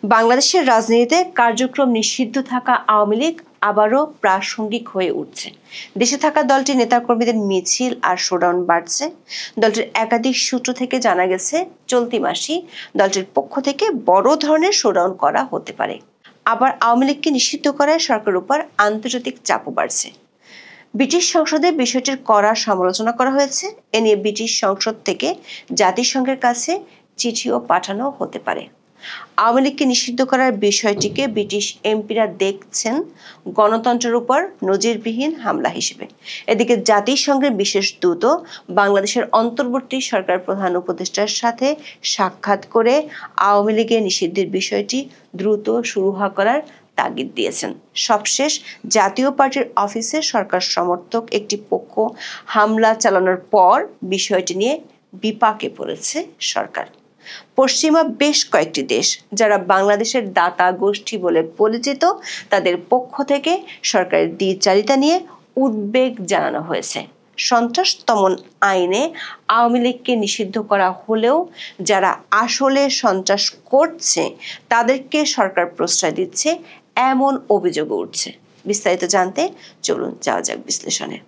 বাংলাদেশের রাজনীতিতে কার্যক্রম নিষিদ্ধ থাকা আওয়ামী লীগ আবারও প্রাসঙ্গিক হয়ে উঠছে। দেশে থাকা দলটির নেতাকর্মীদের মিছিল আর শোডাউন বাড়ছে। দলটির একাধিক সূত্র থেকে জানা গেছে, চলতি মাসেই দলটির পক্ষ থেকে বড় ধরনের শোডাউন করা হতে পারে। আবার আওয়ামী লীগকে নিষিদ্ধ করায় সরকারের উপর আন্তর্জাতিক চাপও বাড়ছে। ব্রিটিশ সংসদে বিষয়টির কড়া সমালোচনা করা হয়েছে। এ নিয়ে ব্রিটিশ সংসদ থেকে জাতিসংঘের কাছে চিঠিও পাঠানো হতে পারে। আওয়ামী লীগকে নিষিদ্ধ করার বিষয়টিকে ব্রিটিশ এমপিরা দেখছেন গণতন্ত্রের উপর নজিরবিহীন হামলা হিসেবে। এদিকে জাতিসংঘের বিশেষ দূত বাংলাদেশের অন্তর্বর্তী সরকার প্রধান উপদেষ্টার সাথে সাক্ষাৎ করে আওয়ামী লীগের নিষিদ্ধের বিষয়টি দ্রুত শুরু করার তাগিদ দিয়েছেন। সবশেষ জাতীয় পার্টির অফিসে সরকার সমর্থক একটি পক্ষ হামলা চালানোর পর বিষয়টি নিয়ে বিপাকে পড়েছে সরকার। পশ্চিমা বেশ কয়েকটি দেশ যারা বাংলাদেশের দাতা গোষ্ঠী বলে পরিচিত, তাদের পক্ষ থেকে সরকারের দ্বিচারিতা নিয়ে উদ্বেগ জানানো হয়েছে। সন্ত্রাস দমন আইনে আওয়ামী লীগকে নিষিদ্ধ করা হলেও যারা আসলে সন্ত্রাস করছে তাদেরকে সরকার প্রশ্রয় দিচ্ছে, এমন অভিযোগ উঠছে। বিস্তারিত জানতে চলুন যাওয়া যাক বিশ্লেষণে।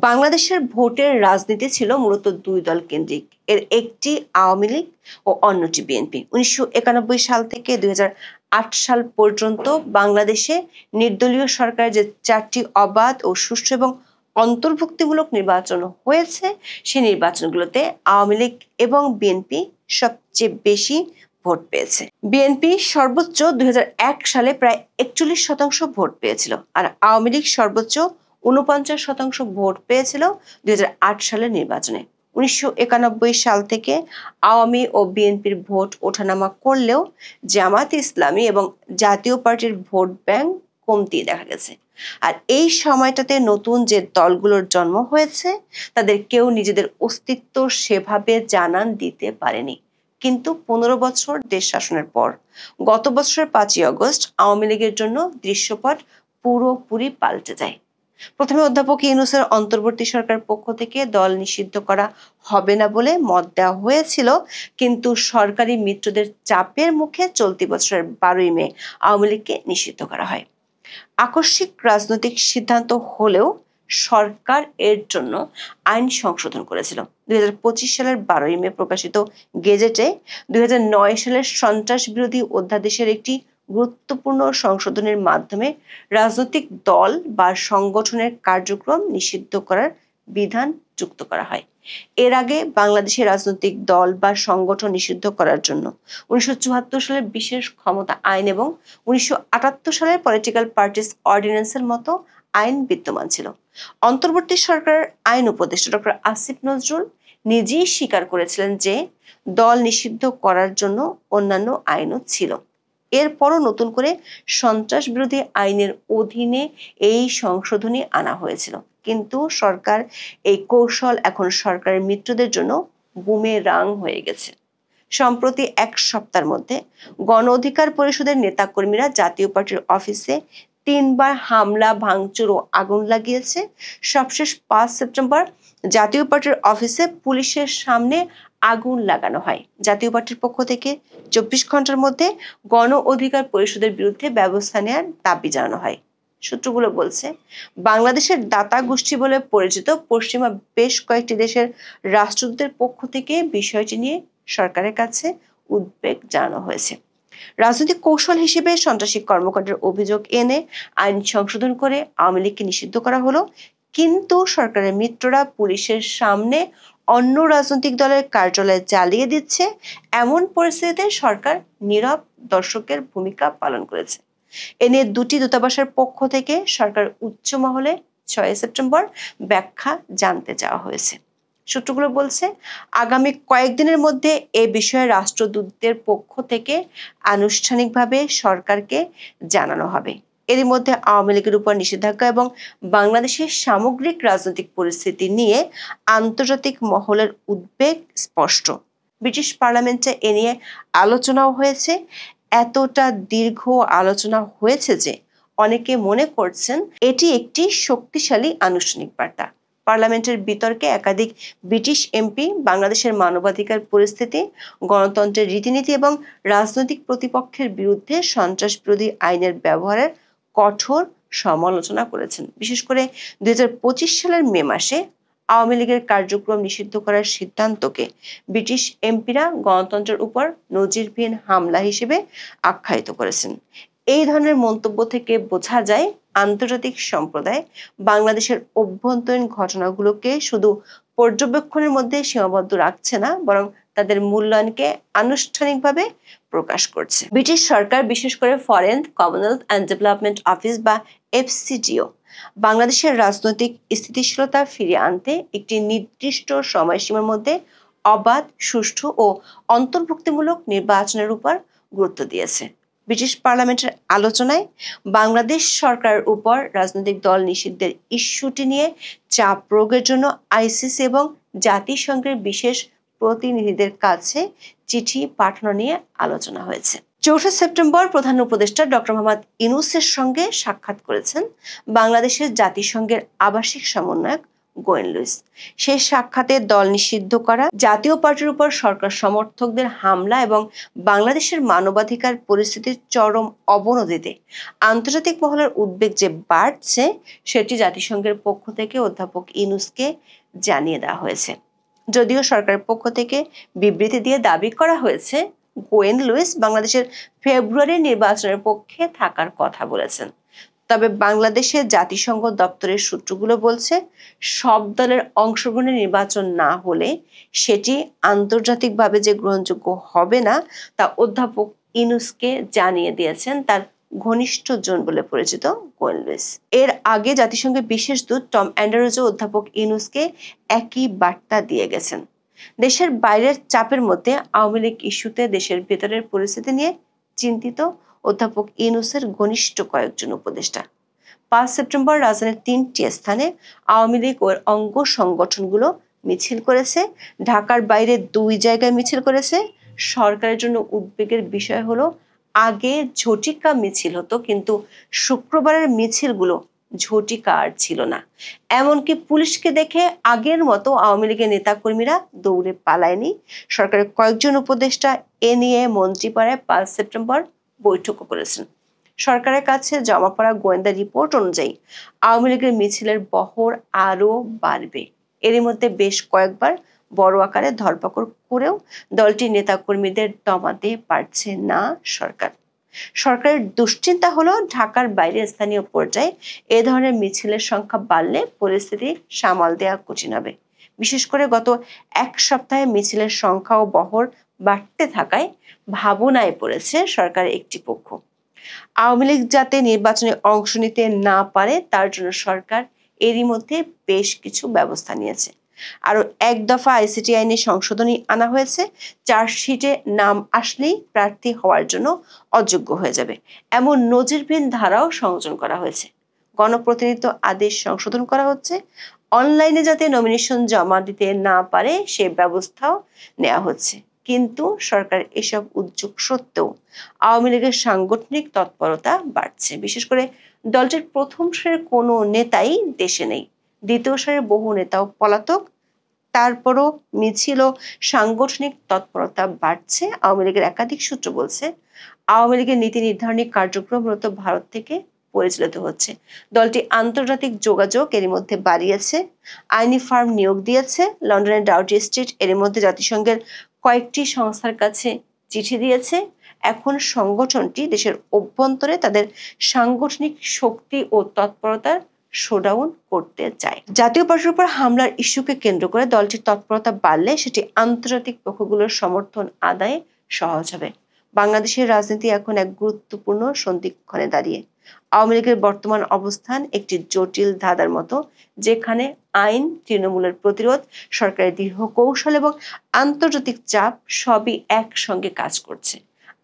বাংলাদেশের ভোটের রাজনীতি ছিল মূলত দুই দল কেন্দ্রিক। এর একটি আওয়ামী লীগ ও অন্যটি বিএনপি। 1991 সাল থেকে 2008 সাল পর্যন্ত বাংলাদেশে নির্দলীয় সরকারের যে 4টি অবাধ ও সুষ্ঠু এবং অন্তর্ভুক্তিমূলক নির্বাচন হয়েছে, সেই নির্বাচনগুলোতে আওয়ামী লীগ এবং বিএনপি সবচেয়ে বেশি ভোট পেয়েছে। বিএনপি সর্বোচ্চ 2001 সালে প্রায় 41% ভোট পেয়েছিল, আর আওয়ামী লীগ সর্বোচ্চ 49% ভোট পেয়েছিল 2008 সালের নির্বাচনে। 1991 সাল থেকে আওয়ামী ও বিএনপির ভোট ওঠানামা করলেও জামায়াতে ইসলামী এবং জাতীয় পার্টির ভোট ব্যাংক কমতি দেখা গেছে। আর এই সময়টাতে নতুন যে দলগুলোর জন্ম হয়েছে তাদের কেউ নিজেদের অস্তিত্ব সেভাবে জানান দিতে পারেনি। কিন্তু 15 বছর দেশ শাসনের পর গত বছরের 5ই আগস্ট আওয়ামী লীগের জন্য দৃশ্যপট পুরোপুরি পাল্টে যায়। প্রথমে অধ্যাপক ইউনূসের অন্তর্বর্তী সরকার পক্ষ থেকে দল নিষিদ্ধ করা হবে না বলে মত দেওয়া হয়েছিল, কিন্তু সরকারি মিত্রদের চাপের মুখে চলতি বছরের 12ই মে আওয়ামী লীগকে নিষিদ্ধ করা হয়। আকস্মিক রাজনৈতিক সিদ্ধান্ত হলেও সরকার এর জন্য আইন সংশোধন করেছিল। 2025 সালের 12ই মে প্রকাশিত গেজেটে 2009 সালের সন্ত্রাস বিরোধী অধ্যাদেশের একটি গুরুত্বপূর্ণ সংশোধনের মাধ্যমে রাজনৈতিক দল বা সংগঠনের কার্যক্রম নিষিদ্ধ করার বিধান যুক্ত করা হয়। এর আগে বাংলাদেশের রাজনৈতিক দল বা সংগঠন নিষিদ্ধ করার জন্য 1974 সালের বিশেষ ক্ষমতা আইন এবং 1978 সালের পলিটিক্যাল পার্টিস অর্ডিন্যান্সের মতো আইন বিদ্যমান ছিল। অন্তর্বর্তী সরকারের আইন উপদেষ্টা ডক্টর আসিফ নজরুল নিজেই স্বীকার করেছিলেন যে দল নিষিদ্ধ করার জন্য অন্যান্য আইনও ছিল। এরপরও নতুন করে সন্ত্রাস বিরোধী আইনের অধীনে এই সংশোধনী আনা হয়েছিল, কিন্তু সরকার এই কৌশল এখন সরকারের মিত্রদের জন্য বুমেরাং হয়ে গেছে। সম্প্রতি এক সপ্তাহের মধ্যে গণ অধিকার পরিষদের নেতাকর্মীরা জাতীয় পার্টির অফিসে 3 বার হামলা, ভাঙচুর ও আগুন লাগিয়েছে। সবশেষ 5 সেপ্টেম্বর জাতীয় পার্টির অফিসে পুলিশের সামনে আগুন লাগানো হয়। জাতীয় পার্টির পক্ষ থেকে 24 ঘন্টার মধ্যে গণ অধিকার পরিষদের বিরুদ্ধে ব্যবস্থা নেওয়ার দাবি জানানো হয়। সূত্রগুলো বলছে, বাংলাদেশের দাতা গোষ্ঠী বলে পরিচিত পশ্চিমা বেশ কয়েকটি দেশের রাষ্ট্রদূতের পক্ষ থেকে বিষয়টি নিয়ে সরকারের কাছে উদ্বেগ জানানো হয়েছে। রাজনৈতিক কৌশল হিসেবে সন্ত্রাসী কর্মকাণ্ডের অভিযোগ এনে আইন সংশোধন করে আওয়ামী লীগকে নিষিদ্ধ করা হলো, কিন্তু সরকারের মিত্ররা পুলিশের সামনে অন্য রাজনৈতিক দলের কার্যালয় জ্বালিয়ে দিচ্ছে, এমন পরিস্থিতিতে সরকার নীরব দর্শকের ভূমিকা পালন করেছে। এ নিয়ে দুটি দূতাবাসের পক্ষ থেকে সরকার উচ্চ মহলে 6 সেপ্টেম্বর ব্যাখ্যা জানতে চাওয়া হয়েছে। সূত্রগুলো বলছে, আগামী কয়েকদিনের মধ্যে এ বিষয়ে রাষ্ট্রদূতদের পক্ষ থেকে আনুষ্ঠানিকভাবে সরকারকে জানানো হবে। এরই মধ্যে আওয়ামী লীগের উপর নিষেধাজ্ঞা এবং বাংলাদেশের সামগ্রিক রাজনৈতিক পরিস্থিতি নিয়ে আন্তর্জাতিক মহলের উদ্বেগ স্পষ্ট। ব্রিটিশ পার্লামেন্টে এ নিয়ে আলোচনাও হয়েছে। এতটা দীর্ঘ আলোচনা হয়েছে যে অনেকে মনে করছেন এটি একটি শক্তিশালী আনুষ্ঠানিক বার্তা। পার্লামেন্টের বিতর্কে একাধিক ব্রিটিশ এমপি বাংলাদেশের মানবাধিকার পরিস্থিতি, গণতন্ত্রের রীতিনীতি এবং রাজনৈতিক প্রতিপক্ষের বিরুদ্ধে সন্ত্রাস বিরোধী আইনের ব্যবহারের কঠোর সমালোচনা করেছেন। বিশেষ করে 2025 সালের মে মাসে আওয়ামী লীগের কার্যক্রম নিষিদ্ধ করার সিদ্ধান্তকে ব্রিটিশ এমপিরা গণতন্ত্রের উপর নজিরবিহীন হামলা হিসেবে আখ্যায়িত করেছেন। এই ধরনের মন্তব্য থেকে বোঝা যায় আন্তর্জাতিক সম্প্রদায় বাংলাদেশের অভ্যন্তরীণ ঘটনাগুলোকে শুধু পর্যবেক্ষণের মধ্যে সীমাবদ্ধ রাখছে না, বরং তাদের মূল্যায়নকে আনুষ্ঠানিকভাবে প্রকাশ করছে। ব্রিটিশ সরকার, বিশেষ করে foreign Commonwealth and development office বা এফসিডিও, বাংলাদেশের রাজনৈতিক স্থিতিশীলতা ফিরিয়ে আনতে একটি নির্দিষ্ট সময়সীমার মধ্যে অবাধ, সুষ্ঠু ও অন্তর্ভুক্তিমূলক নির্বাচনের উপর গুরুত্ব দিয়েছে। ব্রিটিশ পার্লামেন্টের আলোচনায় বাংলাদেশ সরকারের উপর রাজনৈতিক দল নিষিদ্ধের ইস্যুটি নিয়ে চাপ প্রয়োগের জন্য আইসিসি এবং জাতিসংঘের বিশেষ প্রতিনিধিদের কাছে চিঠি পাঠানো নিয়ে আলোচনা হয়েছে। 4 সেপ্টেম্বর প্রধান উপদেষ্টা ডক্টর মোহাম্মদ ইউনূসের সঙ্গে সাক্ষাৎ করেছেন বাংলাদেশের জাতিসংঘের আবাসিক সমন্বয়ক গোয়েন লুইস। সেই সাক্ষাতে দল নিষিদ্ধ করা, জাতীয় পার্টির উপর সরকার সমর্থকদের হামলা এবং বাংলাদেশের মানবাধিকার পরিস্থিতির চরম অবনতিতে আন্তর্জাতিক মহলের উদ্বেগ যে বাড়ছে, সেটি জাতিসংঘের পক্ষ থেকে অধ্যাপক ইউনূসকে জানিয়ে দেওয়া হয়েছে। যদিও সরকারের পক্ষ থেকে বিবৃতি দিয়ে দাবি করা হয়েছে, গোয়েন লুইস বাংলাদেশের ফেব্রুয়ারি নির্বাচনের পক্ষে থাকার কথা বলেছেন। তবে বাংলাদেশের জাতিসংঘ দপ্তরের সূত্রগুলো বলছে, সব দলের অংশগ্রহণে নির্বাচন না হলে সেটি আন্তর্জাতিকভাবে যে গ্রহণযোগ্য হবে না, তা অধ্যাপক ইউনূসকে জানিয়ে দিয়েছেন তার ঘনিষ্ঠ জন বলে পরিচিত গোয়েন লুইস। এর আগে জাতিসংঘের বিশেষ দূত টম অ্যান্ডারসও অধ্যাপক ইউনূসকে একই বার্তা দিয়ে গেছেন। দেশের বাইরের চাপের মধ্যে আওয়ামী লীগ ইস্যুতে দেশের ভেতরের পরিস্থিতি নিয়ে চিন্তিত অধ্যাপক ইউনূসের ঘনিষ্ঠ কয়েকজন উপদেষ্টা। 5 সেপ্টেম্বর রাজধানীর 3টি স্থানে আওয়ামী লীগ ও অঙ্গ সংগঠনগুলো মিছিল করেছে। ঢাকার বাইরে 2 জায়গায় মিছিল করেছে। সরকারের জন্য উদ্বেগের বিষয় হলো, আগে ঝটিকা মিছিল হতো, কিন্তু শুক্রবারের মিছিলগুলো ঝটিকা আর ছিল না। এমনকি পুলিশকে দেখে আগের মতো আওয়ামী লীগের নেতাকর্মীরা দৌড়ে পালায়নি। সরকারের কয়েকজন উপদেষ্টা এ নিয়ে মন্ত্রীপাড়ায় 5 সেপ্টেম্বর বৈঠকও করেছেন। সরকারের কাছে জমা পড়া গোয়েন্দা রিপোর্ট অনুযায়ী আওয়ামী লীগের মিছিলের বহর আরও বাড়বে। এরই মধ্যে বেশ কয়েকবার বড় আকারে ধরপাকড় করেও দলটির নেতাকর্মীদের দমাতে পারছে না সরকার। সরকারের দুশ্চিন্তা হলো, ঢাকার বাইরে স্থানীয় পর্যায়ে এ ধরনের মিছিলের সংখ্যা বাড়লে পরিস্থিতি সামাল দেওয়া কঠিন হবে। বিশেষ করে গত 1 সপ্তাহে মিছিলের সংখ্যা ও বহর বাড়তে থাকায় ভাবনায় পড়েছে সরকারের একটি পক্ষ। আওয়ামী লীগ যাতে নির্বাচনে অংশ নিতে না পারে, তার জন্য সরকার এরই মধ্যে বেশ কিছু ব্যবস্থা নিয়েছে। আরো 1 দফা আইসিটি আইনে সংশোধনী আনা হয়েছে। চার্জশিটে নাম আসলেই প্রার্থী হওয়ার জন্য অযোগ্য হয়ে যাবে, এমন নজিরবিহীন ধারাও সংযোজন করা হয়েছে। গণপ্রতিনিধিত্ব আদেশ সংশোধন করা হচ্ছে। অনলাইনে যাতে নমিনেশন জমা দিতে না পারে সে ব্যবস্থাও নেওয়া হচ্ছে। কিন্তু সরকার এসব উদ্যোগ সত্ত্বেও আওয়ামী লীগের সাংগঠনিক তৎপরতা বাড়ছে। বিশেষ করে দলটির প্রথম সারির কোনো নেতাই দেশে নেই। দ্বিতীয় সারির বহু নেতাও পলাতক। তারপরও মিছিল ও সাংগঠনিক তৎপরতা বাড়ছে। আওয়ামী লীগের একাধিক সূত্র বলছে, আওয়ামী লীগের নীতি নির্ধারণী কার্যক্রম মূলত ভারত থেকে পরিচালিত হচ্ছে। দলটি আন্তর্জাতিক যোগাযোগ এরই মধ্যে বাড়িয়েছে, আইনি ফার্ম নিয়োগ দিয়েছে। লন্ডনের ডাউটি স্ট্রিট এরই মধ্যে জাতিসংঘের কয়েকটি সংস্থার কাছে চিঠি দিয়েছে। এখন সংগঠনটি দেশের অভ্যন্তরে তাদের সাংগঠনিক শক্তি ও তৎপরতার শোডাউন করতে চায়। জাতীয় পার্টির উপর হামলার ইস্যুকে কেন্দ্র করে দলটির তৎপরতা বাড়লে সেটি আন্তর্জাতিক পক্ষগুলোর সমর্থন আদায়ে সহজ হবে। বাংলাদেশের রাজনীতি এখন এক গুরুত্বপূর্ণ সন্ধিক্ষণে দাঁড়িয়ে। আওয়ামী লীগের বর্তমান অবস্থান একটি জটিল ধাঁধার মতো, যেখানে আইন, তৃণমূলের প্রতিরোধ, সরকারের দীর্ঘ কৌশল এবং আন্তর্জাতিক চাপ সবই একসঙ্গে কাজ করছে।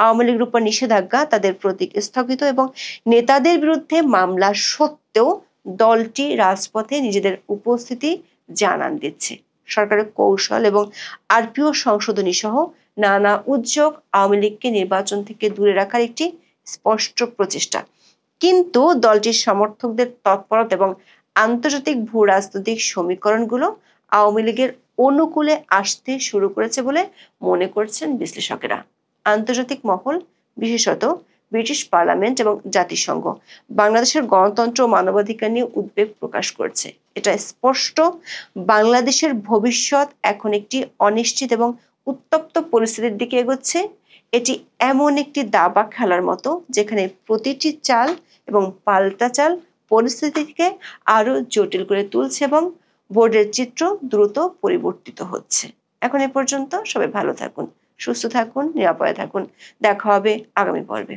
আওয়ামী লীগের উপর নিষেধাজ্ঞা, তাদের প্রতীক স্থগিত এবং নেতাদের বিরুদ্ধে মামলা সত্ত্বেও দলটি রাজপথে নিজেদের উপস্থিতি জানান দিচ্ছে। সরকারের কৌশল এবং আরপিও সংশোধনী সহ নানা উদ্যোগ আওয়ামী লীগকে নির্বাচন থেকে দূরে রাখার একটি স্পষ্ট প্রচেষ্টা। কিন্তু দলটির সমর্থকদের তৎপরতা এবং আন্তর্জাতিক ভূ রাজনৈতিক সমীকরণগুলো আওয়ামী লীগের অনুকূলে আসতে শুরু করেছে বলে মনে করছেন বিশ্লেষকেরা। আন্তর্জাতিক মহল, বিশেষত ব্রিটিশ পার্লামেন্ট এবং জাতিসংঘ বাংলাদেশের গণতন্ত্র ও মানবাধিকার নিয়ে উদ্বেগ প্রকাশ করছে। এটা স্পষ্ট, বাংলাদেশের ভবিষ্যৎ এখন একটি অনিশ্চিত এবং উত্তপ্ত পরিস্থিতির দিকে এগোচ্ছে। এটি এমন একটি দাবা খেলার মতো যেখানে প্রতিটি চাল এবং পাল্টা চাল পরিস্থিতিকে আরো জটিল করে তুলছে এবং বোর্ডের চিত্র দ্রুত পরিবর্তিত হচ্ছে। এখন এ পর্যন্ত, সবাই ভালো থাকুন, সুস্থ থাকুন, নিরাপদে থাকুন। দেখা হবে আগামী পর্বে।